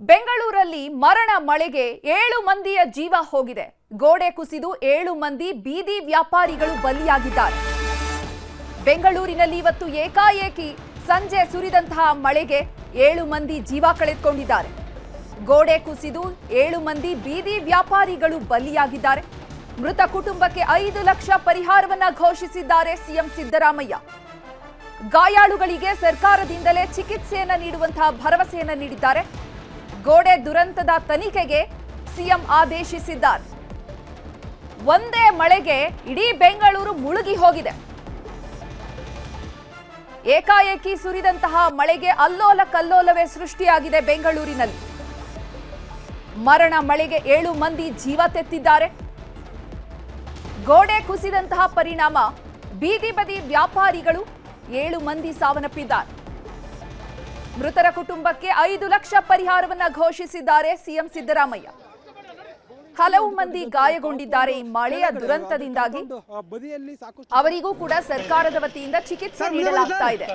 ಬೆಂಗಳೂರಲ್ಲಿ ಮರಣ ಮಳೆಗೆ 7 ಮಂದಿಯ ಜೀವ ಹೋಗಿದೆ. ಗೋಡೆ ಕುಸಿದು 7 ಮಂದಿ ಬೀದಿ ವ್ಯಾಪಾರಿಗಳು ಬಲಿಯಾಗಿದ್ದಾರೆ. ಬೆಂಗಳೂರಿನಲ್ಲಿ ಇವತ್ತು ಏಕಾಏಕಿ ಸಂಜೆ ಸುರಿದಂತಹ ಮಳೆಗೆ 7 ಮಂದಿ ಜೀವ ಕಳೆದುಕೊಂಡಿದ್ದಾರೆ. ಗೋಡೆ ಕುಸಿದು 7 ಮಂದಿ ಬೀದಿ ವ್ಯಾಪಾರಿಗಳು ಬಲಿಯಾಗಿದ್ದಾರೆ. ಮೃತ ಕುಟುಂಬಕ್ಕೆ 5 ಲಕ್ಷ ಪರಿಹಾರವನ್ನ ಘೋಷಿಸಿದ್ದಾರೆ ಸಿಎಂ ಸಿದ್ದರಾಮಯ್ಯ. ಗಾಯಾಳುಗಳಿಗೆ ಸರ್ಕಾರದಿಂದಲೇ ಚಿಕಿತ್ಸೆಯನ್ನು ನೀಡುವಂತಹ ಭರವಸೆಯನ್ನು ನೀಡಿದ್ದಾರೆ. ಗೋಡೆ ದುರಂತದ ತನಿಖೆಗೆ ಸಿಎಂ ಆದೇಶಿಸಿದ್ದಾರೆ. ಒಂದೇ ಮಳೆಗೆ ಇಡೀ ಬೆಂಗಳೂರು ಮುಳುಗಿ ಹೋಗಿದೆ. ಏಕಾಏಕಿ ಸುರಿದಂತಹ ಮಳೆಗೆ ಅಲ್ಲೋಲ ಕಲ್ಲೋಲವೇ ಸೃಷ್ಟಿಯಾಗಿದೆ ಬೆಂಗಳೂರಿನಲ್ಲಿ. ಮರಣ ಮಳೆಗೆ 7 ಮಂದಿ ಜೀವ ತೆತ್ತಿದ್ದಾರೆ. ಗೋಡೆ ಕುಸಿದಂತಹ ಪರಿಣಾಮ ಬೀದಿ ಬದಿ ವ್ಯಾಪಾರಿಗಳು 7 ಮಂದಿ ಸಾವನ್ನಪ್ಪಿದ್ದಾರೆ. ಮೃತರ ಕುಟುಂಬಕ್ಕೆ 5 ಲಕ್ಷ ಪರಿಹಾರವನ್ನ ಘೋಷಿಸಿದ್ದಾರೆ ಸಿಎಂ ಸಿದ್ದರಾಮಯ್ಯ. ಹಲವು ಮಂದಿ ಗಾಯಗೊಂಡಿದ್ದಾರೆ. ಈ ಮಳೆಯ ದುರಂತದಿಂದಾಗಿ ಅವರಿಗೂ ಕೂಡ ಸರ್ಕಾರದ ವತಿಯಿಂದ ಚಿಕಿತ್ಸೆ ನೀಡಲಾಗ್ತಾ ಇದೆ.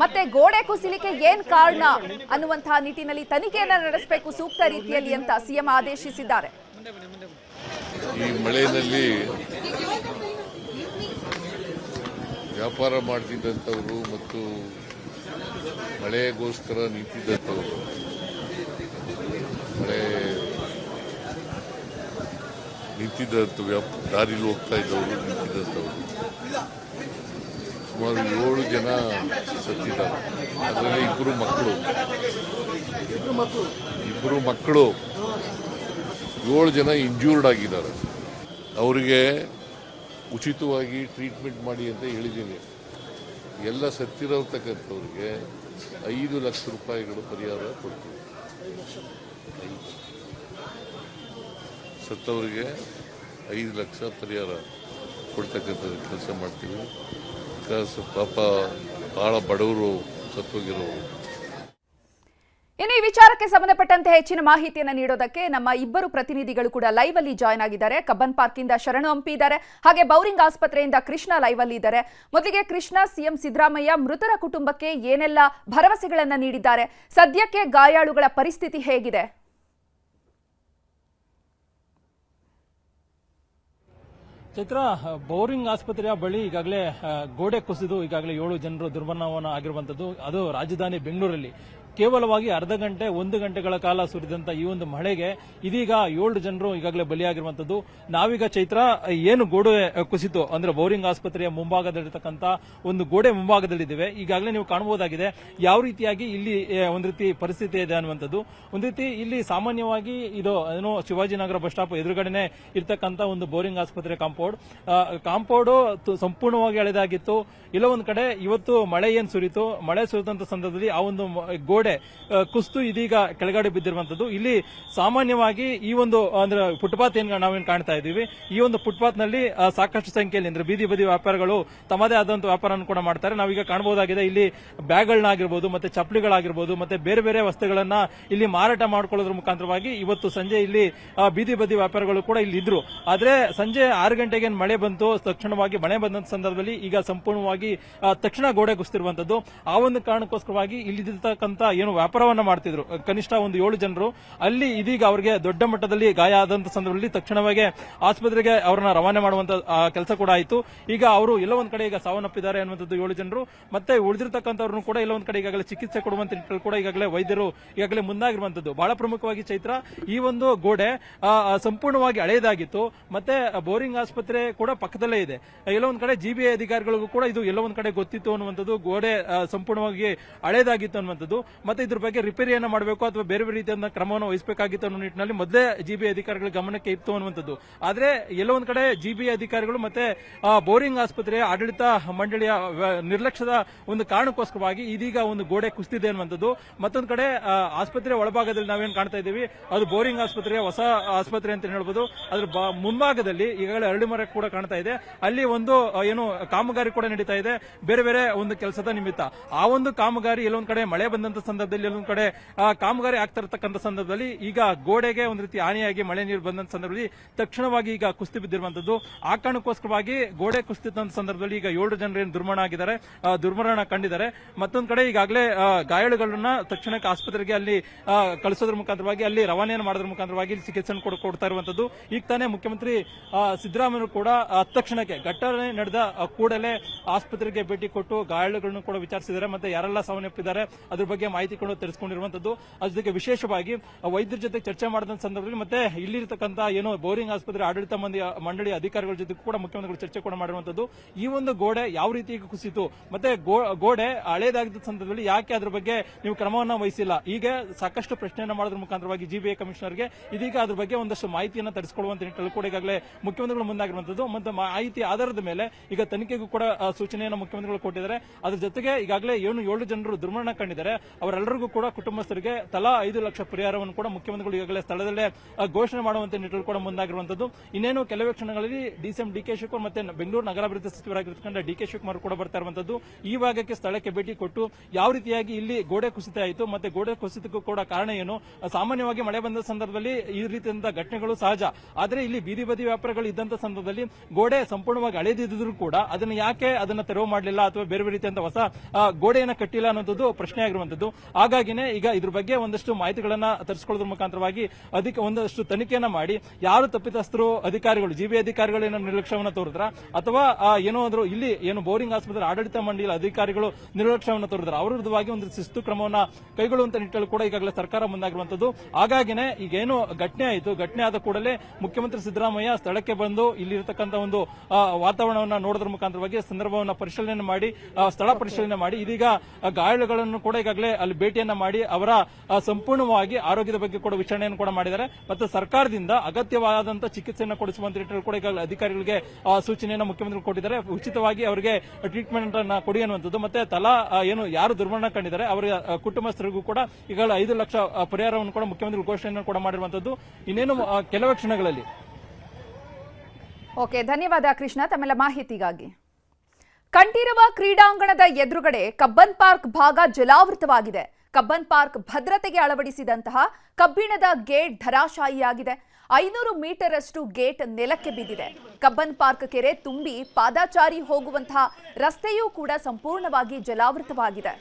ಮತ್ತೆ ಗೋಡೆ ಕುಸಿಲಿಕ್ಕೆ ಏನ್ ಕಾರಣ ಅನ್ನುವಂತಹ ನಿಟ್ಟಿನಲ್ಲಿ ತನಿಖೆಯನ್ನ ನಡೆಸಬೇಕು ಸೂಕ್ತ ರೀತಿಯಲ್ಲಿ ಅಂತ ಸಿಎಂ ಆದೇಶಿಸಿದ್ದಾರೆ. ಈ ಮಳೆಯಲ್ಲಿ ವ್ಯಾಪಾರ ಮಾಡ್ತಿದ್ದಂಥವರು ಮತ್ತು ಮಳೆಗೋಸ್ಕರ ನಿಂತಿದ್ದಂಥವರು, ಮಳೆ ದಾರಿಲಿ ಹೋಗ್ತಾ ಇದ್ದವರು ನಿಂತಿದ್ದಂಥವರು ಸುಮಾರು 7 ಜನ ಸತ್ತಿದ್ದಾರೆ. ಅದರಲ್ಲಿ 2 ಮಕ್ಕಳು 7 ಜನ ಇಂಜೂರ್ಡ್ ಆಗಿದ್ದಾರೆ. ಅವರಿಗೆ ಉಚಿತವಾಗಿ ಟ್ರೀಟ್ಮೆಂಟ್ ಮಾಡಿ ಅಂತ ಹೇಳಿದ್ದೀನಿ. ಎಲ್ಲ ಸತ್ತಿರತಕ್ಕಂಥವ್ರಿಗೆ 5 ಲಕ್ಷ ರೂಪಾಯಿಗಳು ಪರಿಹಾರ ಕೊಡ್ತೀವಿ. ಸತ್ತವರಿಗೆ 5 ಲಕ್ಷ ಪರಿಹಾರ ಕೊಡ್ತಕ್ಕಂಥ ಕೆಲಸ ಮಾಡ್ತೀವಿ. ಪಾಪ ಬಹಳ ಬಡವರು ಸತ್ತೋಗಿರೋರು. ಇನ್ನು ಈ ವಿಚಾರಕ್ಕೆ ಸಂಬಂಧಪಟ್ಟಂತೆ ಹೆಚ್ಚಿನ ಮಾಹಿತಿಯನ್ನು ನೀಡೋದಕ್ಕೆ ನಮ್ಮ ಇಬ್ಬರು ಪ್ರತಿನಿಧಿಗಳು ಕೂಡ ಲೈವ್ ಅಲ್ಲಿ ಜಾಯ್ನ್ ಆಗಿದ್ದಾರೆ. ಕಬ್ಬನ್ ಪಾರ್ಕ್ ಇಂದ ಶರಣು ಹಂಪಿ ಇದ್ದಾರೆ, ಹಾಗೆ ಬೌರಿಂಗ್ ಆಸ್ಪತ್ರೆಯಿಂದ ಕೃಷ್ಣ ಲೈವ್ ಅಲ್ಲಿ ಇದ್ದಾರೆ. ಮೊದಲಿಗೆ ಕೃಷ್ಣ, ಸಿಎಂ ಸಿದ್ದರಾಮಯ್ಯ ಮೃತರ ಕುಟುಂಬಕ್ಕೆ ಏನೆಲ್ಲ ಭರವಸೆಗಳನ್ನ ನೀಡಿದ್ದಾರೆ? ಸದ್ಯಕ್ಕೆ ಗಾಯಾಳುಗಳ ಪರಿಸ್ಥಿತಿ ಹೇಗಿದೆ? ಚೈತ್ರ, ಬೌರಿಂಗ್ ಆಸ್ಪತ್ರೆಯ ಬಳಿ ಈಗಾಗಲೇ ಗೋಡೆ ಕುಸಿದು ಈಗಾಗಲೇ 7 ಜನರು ದುರ್ಮರಣವನ್ನು ಆಗಿರುವಂತದ್ದು. ಅದು ರಾಜಧಾನಿ ಬೆಂಗಳೂರಲ್ಲಿ ಕೇವಲವಾಗಿ ಅರ್ಧ ಗಂಟೆ 1 ಗಂಟೆಗಳ ಕಾಲ ಸುರಿದಂತ ಈ ಒಂದು ಮಳೆಗೆ ಇದೀಗ 7 ಜನರು ಈಗಾಗಲೇ ಬಲಿಯಾಗಿರುವಂತದ್ದು. ನಾವೀಗ ಚೈತ್ರ ಏನು ಗೋಡೆ ಕುಸಿತು ಅಂದ್ರೆ ಬೌರಿಂಗ್ ಆಸ್ಪತ್ರೆಯ ಮುಂಭಾಗದಲ್ಲಿರ್ತಕ್ಕಂಥ ಒಂದು ಗೋಡೆ ಮುಂಭಾಗದಲ್ಲಿದ್ದೇವೆ. ಈಗಾಗಲೇ ನೀವು ಕಾಣಬಹುದಾಗಿದೆ ಯಾವ ರೀತಿಯಾಗಿ ಇಲ್ಲಿ ಒಂದು ರೀತಿ ಪರಿಸ್ಥಿತಿ ಇದೆ ಅನ್ನುವಂಥದ್ದು. ಒಂದು ರೀತಿ ಇಲ್ಲಿ ಸಾಮಾನ್ಯವಾಗಿ ಇದು ಏನು ಶಿವಾಜಿನಗರ ಬಸ್ ಸ್ಟಾಪ್ ಎದುರುಗಡೆನೆ ಇರ್ತಕ್ಕಂಥ ಒಂದು ಬೌರಿಂಗ್ ಆಸ್ಪತ್ರೆ ಕಾಂಪೌಂಡ್ ಸಂಪೂರ್ಣವಾಗಿ ಹಳೆದಾಗಿತ್ತು. ಇಲ್ಲ ಒಂದ್ ಕಡೆ ಇವತ್ತು ಮಳೆ ಏನ್ ಸುರಿತು, ಮಳೆ ಸುರಿದಂತ ಸಂದರ್ಭದಲ್ಲಿ ಆ ಒಂದು ಗೋಡೆ ಕುಸಿದು ಇದೀಗ ಕೆಳಗಡೆ ಬಿದ್ದಿರುವಂತದ್ದು. ಇಲ್ಲಿ ಸಾಮಾನ್ಯವಾಗಿ ಈ ಒಂದು ಅಂದ್ರೆ ಫುಟ್ಪಾತ್ ನಾವೇನು ಕಾಣ್ತಾ ಇದೀವಿ, ಈ ಒಂದು ಫುಟ್ಪಾತ್ ನಲ್ಲಿ ಸಾಕಷ್ಟು ಸಂಖ್ಯೆಯಲ್ಲಿ ಅಂದ್ರೆ ಬೀದಿ ಬದಿ ವ್ಯಾಪಾರಿಗಳು ತಮ್ಮದೇ ಆದಂತಹ ವ್ಯಾಪಾರವನ್ನು ಕೂಡ ಮಾಡ್ತಾರೆ. ನಾವೀಗ ಕಾಣಬಹುದಾಗಿದೆ ಇಲ್ಲಿ ಬ್ಯಾಗ್ಗಳನ್ನಾಗಿರ್ಬೋದು, ಮತ್ತೆ ಚಪ್ಪಲಿಗಳಾಗಿರ್ಬೋದು, ಮತ್ತೆ ಬೇರೆ ಬೇರೆ ವಸ್ತುಗಳನ್ನ ಇಲ್ಲಿ ಮಾರಾಟ ಮಾಡ್ಕೊಳ್ಳೋದ್ರ ಮುಖಾಂತರವಾಗಿ ಇವತ್ತು ಸಂಜೆ ಇಲ್ಲಿ ಬೀದಿ ಬದಿ ವ್ಯಾಪಾರಿಗಳು ಕೂಡ ಇಲ್ಲಿ ಇದ್ರು. ಆದ್ರೆ ಸಂಜೆ 6 ಗಂಟೆಗೆ ಮಳೆ ಬಂತು. ತಕ್ಷಣವಾಗಿ ಮಳೆ ಬಂದಂತ ಸಂದರ್ಭದಲ್ಲಿ ಈಗ ಸಂಪೂರ್ಣವಾಗಿ ತಕ್ಷಣ ಗೋಡೆ ಕುಸಿತಿರುವಂತದ್ದು. ಆ ಒಂದು ಕಾರಣಕ್ಕೋಸ್ಕರವಾಗಿ ಇಲ್ಲಿರ್ತಕ್ಕಂಥ ಏನು ವ್ಯಾಪಾರವನ್ನ ಮಾಡ್ತಿದ್ರು ಕನಿಷ್ಠ ಒಂದು 7 ಜನರು ಅಲ್ಲಿ ಇದೀಗ ಅವರಿಗೆ ದೊಡ್ಡ ಮಟ್ಟದಲ್ಲಿ ಗಾಯ ಆದಂತ ಸಂದರ್ಭದಲ್ಲಿ ತಕ್ಷಣವಾಗಿ ಆಸ್ಪತ್ರೆಗೆ ಅವರನ್ನ ರವಾನೆ ಮಾಡುವಂತ ಕೆಲಸ ಕೂಡ ಆಯಿತು. ಈಗ ಅವರು ಎಲ್ಲ ಒಂದ್ ಕಡೆ ಈಗ ಸಾವನ್ನಪ್ಪಿದ್ದಾರೆ ಅನ್ನುವಂಥದ್ದು 7 ಜನರು. ಮತ್ತೆ ಉಳಿದಿರ್ತಕ್ಕಂಥವ್ರನ್ನು ಕೂಡ ಎಲ್ಲ ಒಂದ್ ಕಡೆ ಈಗಾಗಲೇ ಚಿಕಿತ್ಸೆ ಕೊಡುವಂತ ನಿಟ್ಟಿನಲ್ಲಿ ಕೂಡ ಈಗಾಗಲೇ ವೈದ್ಯರು ಈಗಾಗಲೇ ಮುಂದಾಗಿರುವಂತದ್ದು. ಬಹಳ ಪ್ರಮುಖವಾಗಿ ಚೈತ್ರ, ಈ ಒಂದು ಗೋಡೆ ಸಂಪೂರ್ಣವಾಗಿ ಹಳೆಯದಾಗಿತ್ತು. ಮತ್ತೆ ಬೌರಿಂಗ್ ಆಸ್ಪತ್ರೆ ಕೂಡ ಪಕ್ಕದಲ್ಲೇ ಇದೆ. ಎಲ್ಲ ಒಂದ್ ಕಡೆ ಜಿಬಿಐ ಅಧಿಕಾರಿಗಳಿಗೂ ಕೂಡ ಇದು ಎಲ್ಲ ಒಂದ್ ಕಡೆ ಗೊತ್ತಿತ್ತು ಅನ್ನುವಂಥದ್ದು. ಗೋಡೆ ಸಂಪೂರ್ಣವಾಗಿ ಹಳೆಯದಾಗಿತ್ತು ಅನ್ನುವಂಥದ್ದು. ಮತ್ತೆ ಇದ್ರ ಬಗ್ಗೆ ರಿಪೇರಿಯನ್ನು ಮಾಡಬೇಕು ಅಥವಾ ಬೇರೆ ಬೇರೆ ರೀತಿಯ ಕ್ರಮವನ್ನು ವಹಿಸಬೇಕಾಗಿತ್ತು ಅನ್ನೋ ನಿಟ್ಟಿನಲ್ಲಿ ಮೊದಲೇ ಜಿಬಿಐ ಅಧಿಕಾರಿಗಳ ಗಮನಕ್ಕೆ ಇತ್ತು ಅನ್ನುವಂಥದ್ದು. ಆದ್ರೆ ಎಲ್ಲ ಒಂದ್ ಕಡೆ ಜಿಬಿಐ ಅಧಿಕಾರಿಗಳು ಮತ್ತೆ ಬೌರಿಂಗ್ ಆಸ್ಪತ್ರೆಯ ಆಡಳಿತ ಮಂಡಳಿಯ ನಿರ್ಲಕ್ಷ್ಯದ ಒಂದು ಕಾರಣಕ್ಕೋಸ್ಕರವಾಗಿ ಇದೀಗ ಒಂದು ಗೋಡೆ ಕುಸಿದಿದೆ ಅನ್ನುವಂಥದ್ದು. ಮತ್ತೊಂದು ಕಡೆ ಆಸ್ಪತ್ರೆ ಒಳಭಾಗದಲ್ಲಿ ನಾವೇನು ಕಾಣ್ತಾ ಇದ್ದೀವಿ ಅದು ಬೌರಿಂಗ್ ಆಸ್ಪತ್ರೆಯ ಹೊಸ ಆಸ್ಪತ್ರೆ ಅಂತ ಹೇಳ್ಬೋದು. ಅದ್ರ ಮುಂಭಾಗದಲ್ಲಿ ಈಗಾಗಲೇ ಅರಳಿ ಮರ ಕೂಡ ಕಾಣ್ತಾ ಇದೆ. ಅಲ್ಲಿ ಒಂದು ಏನು ಕಾಮಗಾರಿ ಕೂಡ ನಡೀತಾ ಇದೆ ಬೇರೆ ಬೇರೆ ಒಂದು ಕೆಲಸದ ನಿಮಿತ್ತ. ಆ ಒಂದು ಕಾಮಗಾರಿ ಎಲ್ಲೊಂದ್ ಕಡೆ ಮಳೆ ಬಂದಂತ ಸಂದರ್ಭದಲ್ಲಿ ಎಲ್ಲೊಂದು ಕಡೆ ಕಾಮಗಾರಿ ಆಗ್ತಾ ಇರತಕ್ಕಂಥ ಸಂದರ್ಭದಲ್ಲಿ ಈಗ ಗೋಡೆಗೆ ಒಂದು ರೀತಿ ಹಾನಿಯಾಗಿ ಮಳೆ ನೀರು ಬಂದಂತ ಸಂದರ್ಭದಲ್ಲಿ ತಕ್ಷಣವಾಗಿ ಈಗ ಕುಸ್ತಿ ಬಿದ್ದಿರುವಂತದ್ದು. ಆ ಕಾರಣಕ್ಕೋಸ್ಕರವಾಗಿ ಗೋಡೆ ಕುಸಿದ ಸಂದರ್ಭದಲ್ಲಿ ಈಗ 7 ಜನರು ಏನು ದುರ್ಮರಣ ಕಂಡಿದ್ದಾರೆ. ಮತ್ತೊಂದು ಕಡೆ ಈಗಾಗಲೇ ಗಾಯಾಳುಗಳನ್ನ ತಕ್ಷಣಕ್ಕೆ ಆಸ್ಪತ್ರೆಗೆ ಅಲ್ಲಿ ಕಳಿಸೋದ್ರ ಮುಖಾಂತರವಾಗಿ ಅಲ್ಲಿ ರವಾನೆಯನ್ನು ಮಾಡೋದ್ರ ಮುಖಾಂತರವಾಗಿ ಇಲ್ಲಿ ಚಿಕಿತ್ಸೆ ಕೊಡ್ತಾ ಇರುವಂತದ್ದು. ಈಗ ತಾನೇ ಮುಖ್ಯಮಂತ್ರಿ ಸಿದ್ದರಾಮಯ್ಯ ಕೂಡ ತಕ್ಷಣಕ್ಕೆ ಘಟನೆ ನಡೆದ ಕೂಡಲೇ ಆಸ್ಪತ್ರೆಗೆ ಭೇಟಿ ಕೊಟ್ಟು ಗಾಯಾಳುಗಳನ್ನು ಕೂಡ ವಿಚಾರಿಸಿದ್ದಾರೆ. ಮತ್ತೆ ಯಾರೆಲ್ಲ ಸಾವನ್ನಪ್ಪಿದ್ದಾರೆ ಅದ್ರ ಬಗ್ಗೆ ಮಾಹಿತಿ ಕೂಡ ತಿಳಿಸಿಕೊಂಡಿರುವಂತದ್ದು. ಅದ್ರ ಜೊತೆಗೆ ವಿಶೇಷವಾಗಿ ವೈದ್ಯರ ಜೊತೆ ಚರ್ಚೆ ಮಾಡಿದ ಸಂದರ್ಭದಲ್ಲಿ ಮತ್ತೆ ಇಲ್ಲಿರ್ತಕ್ಕಂಥ ಏನೋ ಬೋರಿಂಗ್ ಆಸ್ಪತ್ರೆ ಆಡಳಿತ ಮಂಡಳಿ ಅಧಿಕಾರಿಗಳ ಜೊತೆ ಕೂಡ ಮುಖ್ಯಮಂತ್ರಿಗಳು ಚರ್ಚೆ ಕೂಡ ಮಾಡಿರುವಂತದ್ದು. ಈ ಒಂದು ಗೋಡೆ ಯಾವ ರೀತಿ ಕುಸಿತು, ಮತ್ತೆ ಗೋಡೆ ಹಳೇದಾಗಿದ್ದ ಸಂದರ್ಭದಲ್ಲಿ ಯಾಕೆ ಅದ್ರ ಬಗ್ಗೆ ನೀವು ಕ್ರಮವನ್ನ ವಹಿಸಿಲ್ಲ, ಹೀಗೆ ಸಾಕಷ್ಟು ಪ್ರಶ್ನೆಯನ್ನ ಮಾಡೋದ್ರ ಮುಖಾಂತರವಾಗಿ ಜಿಬಿಎ ಕಮಿಷನರ್ಗೆ ಇದೀಗ ಅದ್ರ ಬಗ್ಗೆ ಒಂದಷ್ಟು ಮಾಹಿತಿಯನ್ನು ತರಿಸಿಕೊಳ್ಳುವಂತ ನಿಟ್ಟಿನಲ್ಲಿ ಕೂಡ ಈಗಾಗಲೇ ಮುಖ್ಯಮಂತ್ರಿಗಳು ಮುಂದಾಗಿರುವಂತದ್ದು. ಮತ್ತೆ ಮಾಹಿತಿ ಆಧಾರದ ಮೇಲೆ ಈಗ ತನಿಖೆಗೂ ಕೂಡ ಸೂಚನೆಯನ್ನು ಮುಖ್ಯಮಂತ್ರಿಗಳು ಕೊಟ್ಟಿದ್ದಾರೆ. ಅದ್ರ ಜೊತೆಗೆ ಈಗಾಗಲೇ 7 ಜನರು ದುರ್ಮರಣ ಕಂಡಿದ್ದಾರೆ. ಅವರೆಲ್ಲರಿಗೂ ಕೂಡ ಕುಟುಂಬಸ್ಥರಿಗೆ ತಲಾ 5 ಲಕ್ಷ ಪರಿಹಾರವನ್ನು ಕೂಡ ಮುಖ್ಯಮಂತ್ರಿಗಳು ಈಗಾಗಲೇ ಸ್ಥಳದಲ್ಲೇ ಘೋಷಣೆ ಮಾಡುವಂತೆ ನಿಟ್ಟಿನಲ್ಲಿ ಕೂಡ ಮುಂದಾಗಿರುವಂತದ್ದು. ಇನ್ನೇನು ಕೆಲವೇ ಕ್ಷಣಗಳಲ್ಲಿ ಡಿಸಿಎಂ ಡಿ ಕೆ ಶಿವಕುಮಾರ್ ಮತ್ತೆ ಬೆಂಗಳೂರು ನಗರಾಭಿವೃದ್ಧಿ ಸಚಿವರಾಗಿರ್ತಕ್ಕಂಥ ಡಿ ಕೆ ಶಿವಕುಮಾರ್ ಕೂಡ ಬರ್ತಾ ಇರುವಂತದ್ದು. ಈ ಭಾಗಕ್ಕೆ ಸ್ಥಳಕ್ಕೆ ಭೇಟಿ ಕೊಟ್ಟು ಯಾವ ರೀತಿಯಾಗಿ ಇಲ್ಲಿ ಗೋಡೆ ಕುಸಿತ ಆಯಿತು ಮತ್ತೆ ಗೋಡೆ ಕುಸಿತಕ್ಕೂ ಕೂಡ ಕಾರಣ ಏನು, ಸಾಮಾನ್ಯವಾಗಿ ಮಳೆ ಬಂದ ಸಂದರ್ಭದಲ್ಲಿ ಈ ರೀತಿಯಾದ ಘಟನೆಗಳು ಸಹಜ. ಆದರೆ ಇಲ್ಲಿ ಬೀದಿ ಬದಿ ವ್ಯಾಪಾರಗಳು ಇದ್ದಂತ ಸಂದರ್ಭದಲ್ಲಿ ಗೋಡೆ ಸಂಪೂರ್ಣವಾಗಿ ಹಳೆದಿದ್ದರೂ ಕೂಡ ಅದನ್ನ ತೆರವು ಮಾಡಲಿಲ್ಲ ಅಥವಾ ಬೇರೆ ಬೇರೆ ರೀತಿಯಿಂದ ಹೊಸ ಗೋಡೆಯನ್ನ ಕಟ್ಟಿಲ್ಲ ಅನ್ನೋದು ಪ್ರಶ್ನೆ ಆಗಿರುವಂತದ್ದು. ಹಾಗಾಗಿನೇ ಈಗ ಇದ್ರ ಬಗ್ಗೆ ಒಂದಷ್ಟು ಮಾಹಿತಿಗಳನ್ನ ತರಿಸಿಕೊಳ್ಳೋದ್ರ ಮುಖಾಂತರವಾಗಿ ಅದಕ್ಕೆ ಒಂದಷ್ಟು ತನಿಖೆಯನ್ನ ಮಾಡಿ ಯಾರು ತಪ್ಪಿತಸ್ಥರು ಅಧಿಕಾರಿಗಳು ಜಿಬಿ ಅಧಿಕಾರಿಗಳು ಏನೋ ನಿರ್ಲಕ್ಷ್ಯವನ್ನು ತೋರಿದ್ರ ಅಥವಾ ಏನಾದ್ರು ಇಲ್ಲಿ ಏನು ಬೋರಿಂಗ್ ಆಸ್ಪತ್ರೆ ಆಡಳಿತ ಮಂಡಳಿ ಅಧಿಕಾರಿಗಳು ನಿರ್ಲಕ್ಷ್ಯವನ್ನು ತೋರಿದ್ರ ಅವರ ವಿರುದ್ಧವಾಗಿ ಒಂದು ಶಿಸ್ತು ಕ್ರಮವನ್ನ ಕೈಗೊಳ್ಳುವಂತ ನಿಟ್ಟಿನಲ್ಲಿ ಕೂಡ ಈಗಾಗಲೇ ಸರ್ಕಾರ ಮುಂದಾಗಿರುವಂತದ್ದು. ಹಾಗಾಗಿನೇ ಈಗೇನು ಘಟನೆ ಆಯಿತು, ಘಟನೆ ಆದ ಕೂಡಲೇ ಮುಖ್ಯಮಂತ್ರಿ ಸಿದ್ದರಾಮಯ್ಯ ಸ್ಥಳಕ್ಕೆ ಬಂದು ಇಲ್ಲಿರತಕ್ಕಂಥ ಒಂದು ವಾತಾವರಣವನ್ನು ನೋಡೋದ್ರ ಮುಖಾಂತರವಾಗಿ ಸಂದರ್ಭವನ್ನು ಪರಿಶೀಲನೆ ಮಾಡಿ ಸ್ಥಳ ಪರಿಶೀಲನೆ ಮಾಡಿ ಇದೀಗ ಗಾಯಾಳುಗಳನ್ನು ಕೂಡ ಈಗಾಗಲೇ ಅಲ್ಲಿ ಭೇಟಿಯನ್ನ ಮಾಡಿ ಅವರ ಸಂಪೂರ್ಣವಾಗಿ ಆರೋಗ್ಯದ ಬಗ್ಗೆ ಕೂಡ ವಿಚಾರಣೆಯನ್ನು ಕೂಡ ಮಾಡಿದ್ದಾರೆ. ಮತ್ತು ಸರ್ಕಾರದಿಂದ ಅಗತ್ಯವಾದಂತಹ ಚಿಕಿತ್ಸೆಯನ್ನು ಕೊಡಿಸುವಂತ ನಿಟ್ಟಿನಲ್ಲಿ ಕೂಡ ಈಗಾಗಲೇ ಅಧಿಕಾರಿಗಳಿಗೆ ಸೂಚನೆಯನ್ನು ಮುಖ್ಯಮಂತ್ರಿಗಳು ಕೊಟ್ಟಿದ್ದಾರೆ. ಉಚಿತವಾಗಿ ಅವರಿಗೆ ಟ್ರೀಟ್ಮೆಂಟ್ ಅನ್ನ ಕೊಡಿ ಅನ್ನುವಂಥದ್ದು. ಮತ್ತೆ ತಲಾ ಯಾರು ದುರ್ಮರಣ ಕಂಡಿದ್ದಾರೆ ಅವರ ಕುಟುಂಬಸ್ಥರಿಗೂ ಕೂಡ ಈಗಾಗಲೇ 5 ಲಕ್ಷ ಪರಿಹಾರವನ್ನು ಕೂಡ ಮುಖ್ಯಮಂತ್ರಿಗಳು ಘೋಷಣೆಯನ್ನು ಕೂಡ ಮಾಡಿರುವಂತದ್ದು. ಇನ್ನೇನು ಕೆಲವೇ ಕ್ಷಣಗಳಲ್ಲಿ. ಓಕೆ, ಧನ್ಯವಾದ ಕೃಷ್ಣ ತಮ್ಮೆಲ್ಲ ಮಾಹಿತಿಗಾಗಿ. ಕಂಠೀರವ ಕ್ರೀಡಾಂಗಣದ ಎದುರುಗಡೆ ಕಬ್ಬನ್ ಪಾರ್ಕ್ ಭಾಗ ಜಲಾವೃತವಾಗಿದೆ. ಕಬ್ಬನ್ ಪಾರ್ಕ್ ಭದ್ರತೆಗೆ ಅಳವಡಿಸಿದಂತಹ ಕಬ್ಬಿಣದ ಗೇಟ್ ಧರಾಶಾಯಿಯಾಗಿದೆ. 500 ಮೀಟರ್ ಅಷ್ಟು ಗೇಟ್ ನೆಲಕ್ಕೆ ಬಿದ್ದಿದೆ. ಕಬ್ಬನ್ ಪಾರ್ಕ್ ಕೆರೆ ತುಂಬಿ ಪಾದಾಚಾರಿ ಹೋಗುವಂತಹ ರಸ್ತೆಯೂ ಕೂಡ ಸಂಪೂರ್ಣವಾಗಿ ಜಲಾವೃತವಾಗಿದೆ.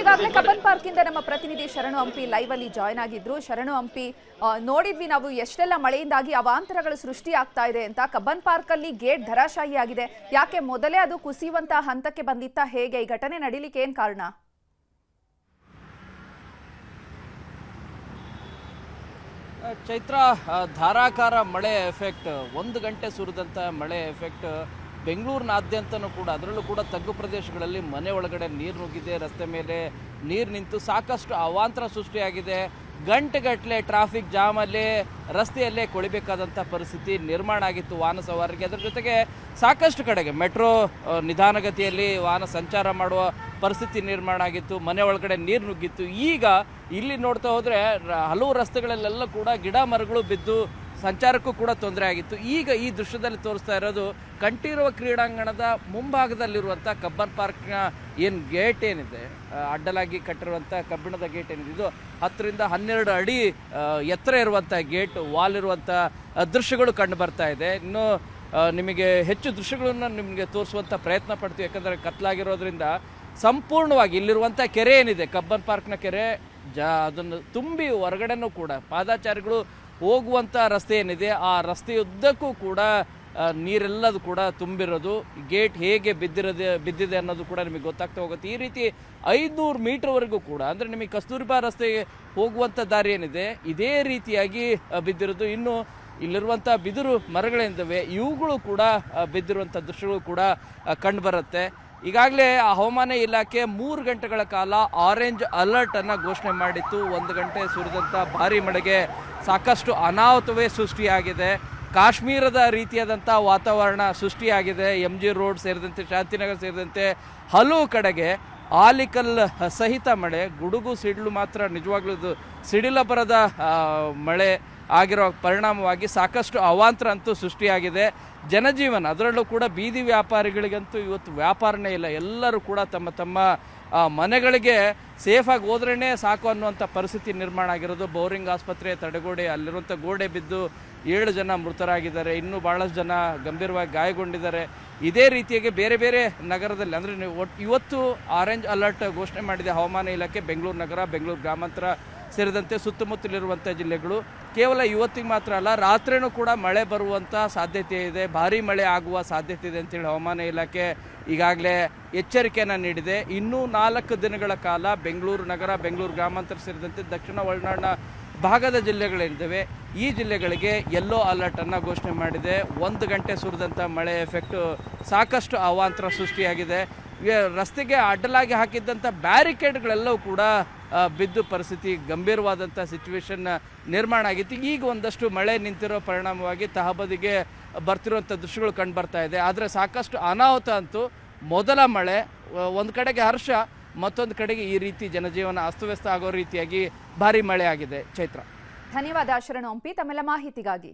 ಈಗಾಗಲೇ ಕಬ್ಬನ್ ಪಾರ್ಕ್ ಇಂದ ನಮ್ಮ ಪ್ರತಿನಿಧಿ ಶರಣು ಹಂಪಿ ಲೈವ್ ಅಲ್ಲಿ ಜಾಯ್ನ್ ಆಗಿದ್ರು. ಶರಣು ಹಂಪಿ, ನೋಡಿದ್ವಿ ನಾವು ಎಷ್ಟೆಲ್ಲ ಮಳೆಯಿಂದಾಗಿ ಅವಾಂತರಗಳು ಸೃಷ್ಟಿ ಆಗ್ತಾ ಇದೆ ಅಂತ. ಕಬ್ಬನ್ ಪಾರ್ಕ್ ಅಲ್ಲಿ ಗೇಟ್ ಧರಾಶಾಯಿ ಆಗಿದೆ. ಯಾಕೆ ಮೊದಲೇ ಅದು ಕುಸಿಯುವಂತಹ ಹಂತಕ್ಕೆ ಬಂದಿತ್ತಾ, ಹೇಗೆ ಈ ಘಟನೆ ನಡೀಲಿಕ್ಕೆ ಏನ್ ಕಾರಣ? ಚೈತ್ರ, ಧಾರಾಕಾರ ಮಳೆ ಎಫೆಕ್ಟ್, 1 ಗಂಟೆ ಸುರಿದಂಥ ಮಳೆ ಎಫೆಕ್ಟ್ ಬೆಂಗಳೂರಿನಾದ್ಯಂತನೂ ಕೂಡ, ಅದರಲ್ಲೂ ಕೂಡ ತಗ್ಗು ಪ್ರದೇಶಗಳಲ್ಲಿ ಮನೆ ಒಳಗಡೆ ನೀರು ನುಗ್ಗಿದೆ, ರಸ್ತೆ ಮೇಲೆ ನೀರು ನಿಂತು ಸಾಕಷ್ಟು ಅವಾಂತರ ಸೃಷ್ಟಿಯಾಗಿದೆ. ಗಂಟೆಗಟ್ಟಲೆ ಟ್ರಾಫಿಕ್ ಜಾಮಲ್ಲಿ ರಸ್ತೆಯಲ್ಲೇ ಕೊಳಿಬೇಕಾದಂಥ ಪರಿಸ್ಥಿತಿ ನಿರ್ಮಾಣ ಆಗಿತ್ತು ವಾಹನ ಸವಾರರಿಗೆ. ಅದರ ಜೊತೆಗೆ ಸಾಕಷ್ಟು ಕಡೆಗೆ ಮೆಟ್ರೋ ನಿಧಾನಗತಿಯಲ್ಲಿ ವಾಹನ ಸಂಚಾರ ಮಾಡುವ ಪರಿಸ್ಥಿತಿ ನಿರ್ಮಾಣ ಆಗಿತ್ತು, ಮನೆ ಒಳಗಡೆ ನೀರು ನುಗ್ಗಿತ್ತು. ಈಗ ಇಲ್ಲಿ ನೋಡ್ತಾ ಹೋದರೆ ಹಲವು ರಸ್ತೆಗಳಲ್ಲೆಲ್ಲ ಕೂಡ ಗಿಡ ಮರಗಳು ಬಿದ್ದು ಸಂಚಾರಕ್ಕೂ ಕೂಡ ತೊಂದರೆ ಆಗಿತ್ತು. ಈಗ ಈ ದೃಶ್ಯದಲ್ಲಿ ತೋರಿಸ್ತಾ ಇರೋದು ಕಂಠೀರವ ಕ್ರೀಡಾಂಗಣದ ಮುಂಭಾಗದಲ್ಲಿರುವಂಥ ಕಬ್ಬನ್ ಪಾರ್ಕ್ನ ಏನು ಗೇಟ್ ಏನಿದೆ, ಅಡ್ಡಲಾಗಿ ಕಟ್ಟಿರುವಂಥ ಕಬ್ಬಿಣದ ಗೇಟ್ ಏನಿದೆ, ಇದು 10 ರಿಂದ 12 ಅಡಿ ಎತ್ತರ ಇರುವಂಥ ಗೇಟ್ ವಾಲ್ ಇರುವಂಥ ದೃಶ್ಯಗಳು ಕಂಡು ಬರ್ತಾ ಇದೆ. ಇನ್ನು ನಿಮಗೆ ಹೆಚ್ಚು ದೃಶ್ಯಗಳನ್ನು ನಿಮಗೆ ತೋರಿಸುವಂಥ ಪ್ರಯತ್ನ ಪಡ್ತೀವಿ, ಯಾಕಂದರೆ ಕತ್ಲಾಗಿರೋದ್ರಿಂದ ಸಂಪೂರ್ಣವಾಗಿ ಇಲ್ಲಿರುವಂಥ ಕೆರೆ ಏನಿದೆ, ಕಬ್ಬನ್ ಪಾರ್ಕ್ನ ಕೆರೆ ಅದನ್ನು ತುಂಬಿ ಹೊರಗಡೆನೂ ಕೂಡ ಪಾದಾಚಾರಿಗಳು ಹೋಗುವಂಥ ರಸ್ತೆ ಏನಿದೆ ಆ ರಸ್ತೆಯುದ್ದಕ್ಕೂ ಕೂಡ ನೀರೆಲ್ಲದು ಕೂಡ ತುಂಬಿರೋದು. ಗೇಟ್ ಹೇಗೆ ಬಿದ್ದಿದೆ ಅನ್ನೋದು ಕೂಡ ನಿಮಗೆ ಗೊತ್ತಾಗ್ತಾ ಹೋಗುತ್ತೆ. ಈ ರೀತಿ 500 ಮೀಟರ್ವರೆಗೂ ಕೂಡ, ಅಂದರೆ ನಿಮಗೆ ಕಸ್ತೂರಿಬಾ ರಸ್ತೆಗೆ ಹೋಗುವಂಥ ದಾರಿ ಏನಿದೆ ಇದೇ ರೀತಿಯಾಗಿ ಬಿದ್ದಿರೋದು. ಇನ್ನು ಇಲ್ಲಿರುವಂಥ ಬಿದಿರು ಮರಗಳೇನಿದ್ದಾವೆ ಇವುಗಳು ಕೂಡ ಬಿದ್ದಿರುವಂಥ ದೃಶ್ಯಗಳು ಕೂಡ ಕಂಡುಬರುತ್ತೆ. ಈಗಾಗಲೇ ಹವಾಮಾನ ಇಲಾಖೆ 3 ಗಂಟೆಗಳ ಕಾಲ ಆರೆಂಜ್ ಅಲರ್ಟನ್ನು ಘೋಷಣೆ ಮಾಡಿತ್ತು. 1 ಗಂಟೆ ಸುರಿದಂಥ ಭಾರೀ ಮಳೆಗೆ ಸಾಕಷ್ಟು ಅನಾಹುತವೇ ಸೃಷ್ಟಿಯಾಗಿದೆ. ಕಾಶ್ಮೀರದ ರೀತಿಯಾದಂಥ ವಾತಾವರಣ ಸೃಷ್ಟಿಯಾಗಿದೆ. MG ರೋಡ್ ಸೇರಿದಂತೆ ಶಾಂತಿನಗರ ಸೇರಿದಂತೆ ಹಲವು ಕಡೆಗೆ ಆಲಿಕಲ್ ಸಹಿತ ಮಳೆ, ಗುಡುಗು ಸಿಡಿಲು ಮಾತ್ರ ನಿಜವಾಗ್ಲೂ ಸಿಡಿಲ ಬರದ ಮಳೆ. ಆಗಿರೋ ಪರಿಣಾಮವಾಗಿ ಸಾಕಷ್ಟು ಅವಾಂತರ ಅಂತೂ ಸೃಷ್ಟಿಯಾಗಿದೆ. ಜನಜೀವನ ಅದರಲ್ಲೂ ಕೂಡ ಬೀದಿ ವ್ಯಾಪಾರಿಗಳಿಗಂತೂ ಇವತ್ತು ವ್ಯಾಪಾರನೇ ಇಲ್ಲ. ಎಲ್ಲರೂ ಕೂಡ ತಮ್ಮ ತಮ್ಮ ಮನೆಗಳಿಗೆ ಸೇಫಾಗಿ ಹೋದ್ರೇ ಸಾಕು ಅನ್ನುವಂಥ ಪರಿಸ್ಥಿತಿ ನಿರ್ಮಾಣ ಆಗಿರೋದು. ಬೋರಿಂಗ್ ಆಸ್ಪತ್ರೆ ತಡೆಗೋಡೆ ಅಲ್ಲಿರುವಂಥ ಗೋಡೆ ಬಿದ್ದು 7 ಜನ ಮೃತರಾಗಿದ್ದಾರೆ, ಇನ್ನೂ ಭಾಳಷ್ಟು ಜನ ಗಂಭೀರವಾಗಿ ಗಾಯಗೊಂಡಿದ್ದಾರೆ. ಇದೇ ರೀತಿಯಾಗಿ ಬೇರೆ ಬೇರೆ ನಗರದಲ್ಲಿ ಅಂದರೆ ಇವತ್ತು ಆರೆಂಜ್ ಅಲರ್ಟ್ ಘೋಷಣೆ ಮಾಡಿದೆ ಹವಾಮಾನ ಇಲಾಖೆ. ಬೆಂಗಳೂರು ನಗರ, ಬೆಂಗಳೂರು ಗ್ರಾಮಾಂತರ ಸೇರಿದಂತೆ ಸುತ್ತಮುತ್ತಲಿರುವಂಥ ಜಿಲ್ಲೆಗಳು. ಕೇವಲ ಇವತ್ತಿಗೆ ಮಾತ್ರ ಅಲ್ಲ, ರಾತ್ರಿನೂ ಕೂಡ ಮಳೆ ಬರುವಂಥ ಸಾಧ್ಯತೆ ಇದೆ, ಭಾರೀ ಮಳೆ ಆಗುವ ಸಾಧ್ಯತೆ ಇದೆ ಅಂತೇಳಿ ಹವಾಮಾನ ಇಲಾಖೆ ಈಗಾಗಲೇ ಎಚ್ಚರಿಕೆಯನ್ನು ನೀಡಿದೆ. ಇನ್ನೂ 4 ದಿನಗಳ ಕಾಲ ಬೆಂಗಳೂರು ನಗರ, ಬೆಂಗಳೂರು ಗ್ರಾಮಾಂತರ ಸೇರಿದಂತೆ ದಕ್ಷಿಣ ಒಳನಾಡಿನ ಭಾಗದ ಜಿಲ್ಲೆಗಳೇನಿದ್ದಾವೆ ಈ ಜಿಲ್ಲೆಗಳಿಗೆ ಯೆಲ್ಲೋ ಅಲರ್ಟನ್ನು ಘೋಷಣೆ ಮಾಡಿದೆ. 1 ಗಂಟೆ ಸುರಿದಂಥ ಮಳೆ ಎಫೆಕ್ಟು ಸಾಕಷ್ಟು ಅವಾಂತರ ಸೃಷ್ಟಿಯಾಗಿದೆ. ರಸ್ತೆಗೆ ಅಡ್ಡಲಾಗಿ ಹಾಕಿದ್ದಂಥ ಬ್ಯಾರಿಕೇಡ್ಗಳೆಲ್ಲವೂ ಕೂಡ ಬಿದ್ದು ಪರಿಸ್ಥಿತಿ ಗಂಭೀರವಾದಂಥ ಸಿಚುವೇಶನ್ ನಿರ್ಮಾಣ ಆಗಿತ್ತು. ಈಗ ಒಂದಷ್ಟು ಮಳೆ ನಿಂತಿರೋ ಪರಿಣಾಮವಾಗಿ ತಹಬದಿಗೆ ಬರ್ತಿರುವಂಥ ದೃಶ್ಯಗಳು ಕಂಡು ಬರ್ತಾ ಇದೆ. ಆದರೆ ಸಾಕಷ್ಟು ಅನಾಹುತ ಅಂತೂ ಮೊದಲ ಮಳೆ ಒಂದು ಕಡೆಗೆ ಹರ್ಷ, ಮತ್ತೊಂದು ಕಡೆಗೆ ಈ ರೀತಿ ಜನಜೀವನ ಅಸ್ತವ್ಯಸ್ತ ಆಗೋ ರೀತಿಯಾಗಿ ಭಾರಿ ಮಳೆ ಆಗಿದೆ. ಚೈತ್ರ, ಧನ್ಯವಾದ ಶರಣು ಹಂಪಿ ತಮ್ಮೆಲ್ಲ ಮಾಹಿತಿಗಾಗಿ.